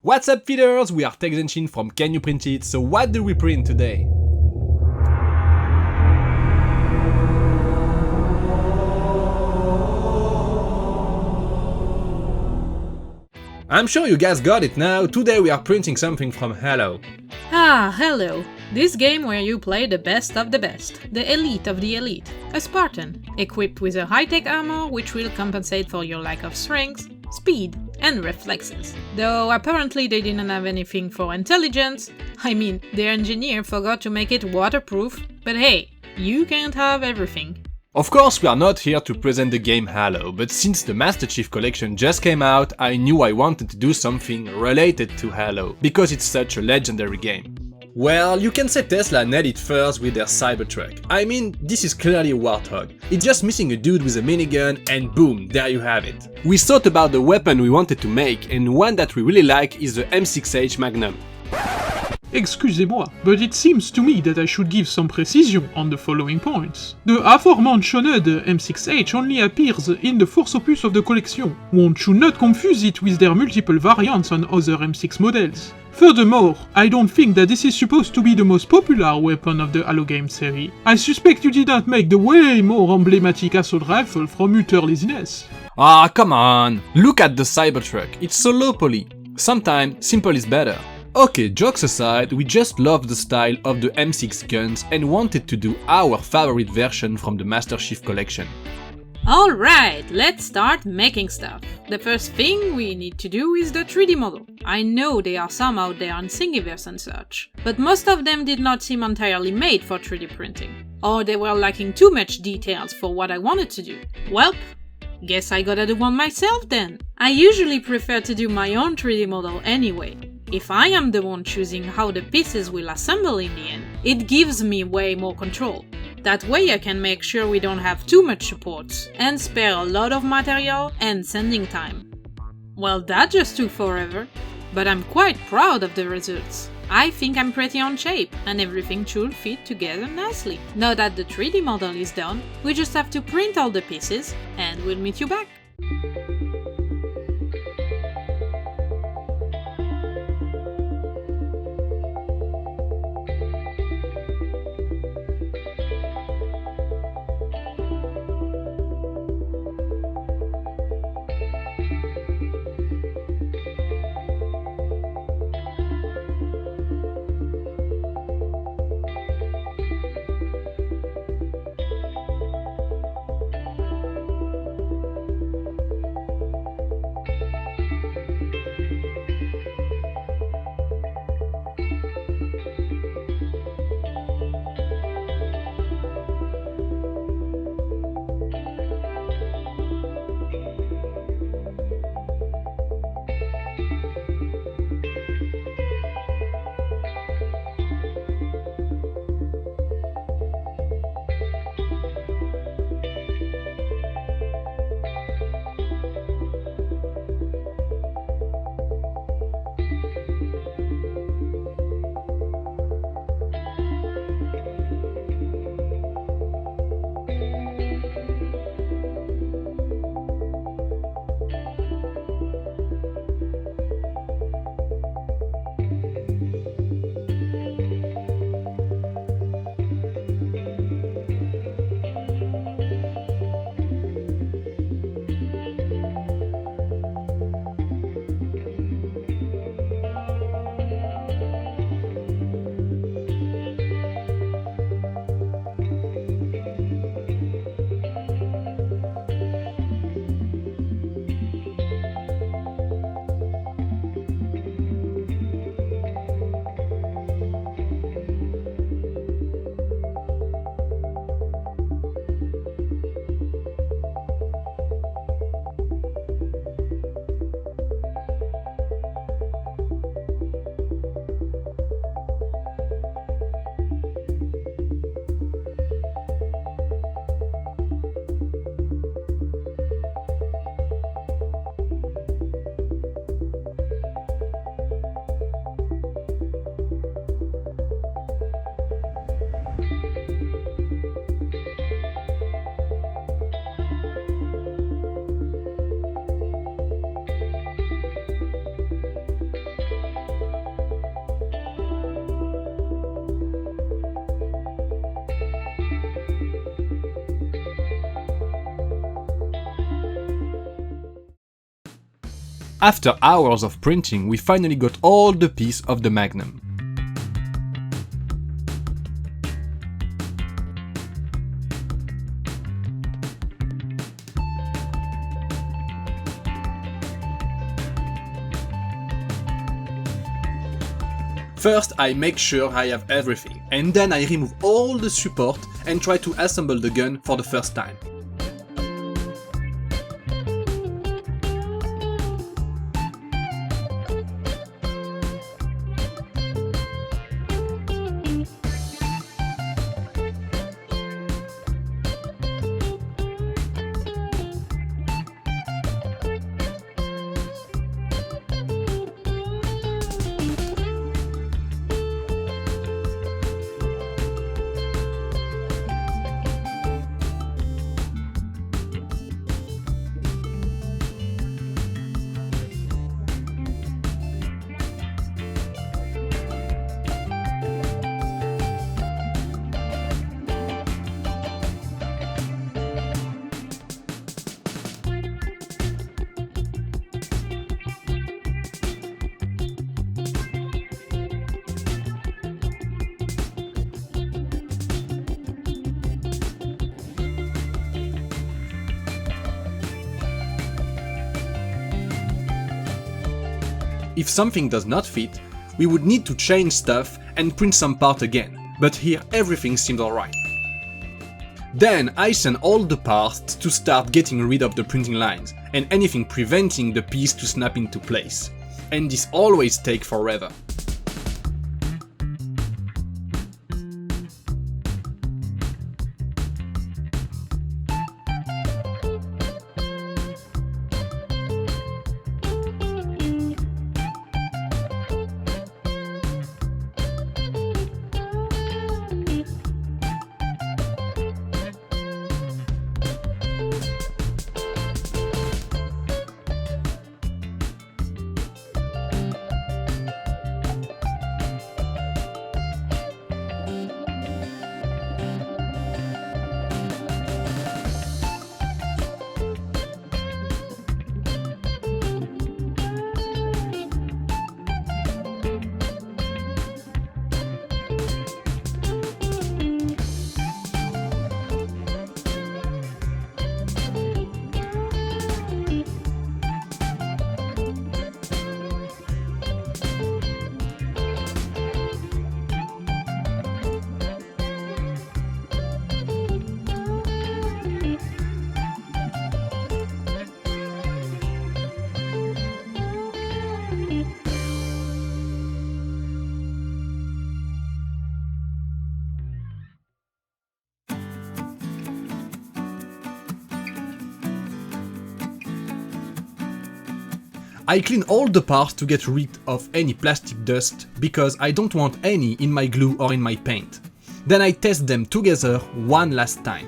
What's up feeders, we are Techsenshin from Can You Print It, so what do we print today? I'm sure you guys got it now, today we are printing something from Halo. Ah, Halo. This game where you play the best of the best, the elite of the elite, a Spartan, equipped with a high-tech armor which will compensate for your lack of strength, speed, and reflexes. Though apparently they didn't have anything for intelligence, I mean, their engineer forgot to make it waterproof, but hey, you can't have everything. Of course we are not here to present the game Halo, but since the Master Chief Collection just came out, I knew I wanted to do something related to Halo, because it's such a legendary game. Well, you can say Tesla nailed it first with their Cybertruck. I mean, this is clearly a warthog. It's just missing a dude with a minigun and boom, there you have it. We thought about the weapon we wanted to make and one that we really like is the M6H Magnum. Excusez-moi, but it seems to me that I should give some precision on the following points. The aforementioned M6H only appears in the fourth opus of the collection. Won't you not confuse it with their multiple variants on other M6 models? Furthermore, I don't think that this is supposed to be the most popular weapon of the Halo game series. I suspect you didn't make the way more emblematic assault rifle from utter laziness. Ah, come on! Look at the Cybertruck, it's so low poly. Sometimes simple is better. Okay, jokes aside, we just love the style of the M6 guns and wanted to do our favorite version from the Master Chief Collection. Alright, let's start making stuff. The first thing we need to do is the 3D model. I know there are some out there on Thingiverse and such, but most of them did not seem entirely made for 3D printing. Or they were lacking too much details for what I wanted to do. Welp, guess I gotta do one myself then. I usually prefer to do my own 3D model anyway. If I am the one choosing how the pieces will assemble in the end, it gives me way more control. That way I can make sure we don't have too much supports, and spare a lot of material and sanding time. Well, that just took forever, but I'm quite proud of the results. I think I'm pretty on shape, and everything should fit together nicely. Now that the 3D model is done, we just have to print all the pieces, and we'll meet you back. After hours of printing, we finally got all the pieces of the Magnum. First, I make sure I have everything, and then I remove all the support and try to assemble the gun for the first time. If something does not fit, we would need to change stuff and print some part again, but here everything seemed alright. Then I send all the parts to start getting rid of the printing lines and anything preventing the piece to snap into place. And this always takes forever. I clean all the parts to get rid of any plastic dust because I don't want any in my glue or in my paint. Then I test them together one last time.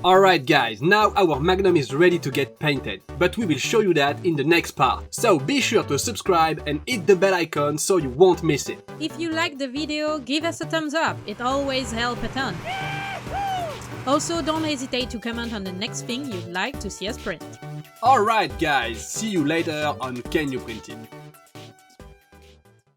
Alright guys, now our Magnum is ready to get painted, but we will show you that in the next part. So be sure to subscribe and hit the bell icon so you won't miss it. If you liked the video, give us a thumbs up, it always helps a ton. Also, don't hesitate to comment on the next thing you'd like to see us print. Alright guys, see you later on Can You Print It?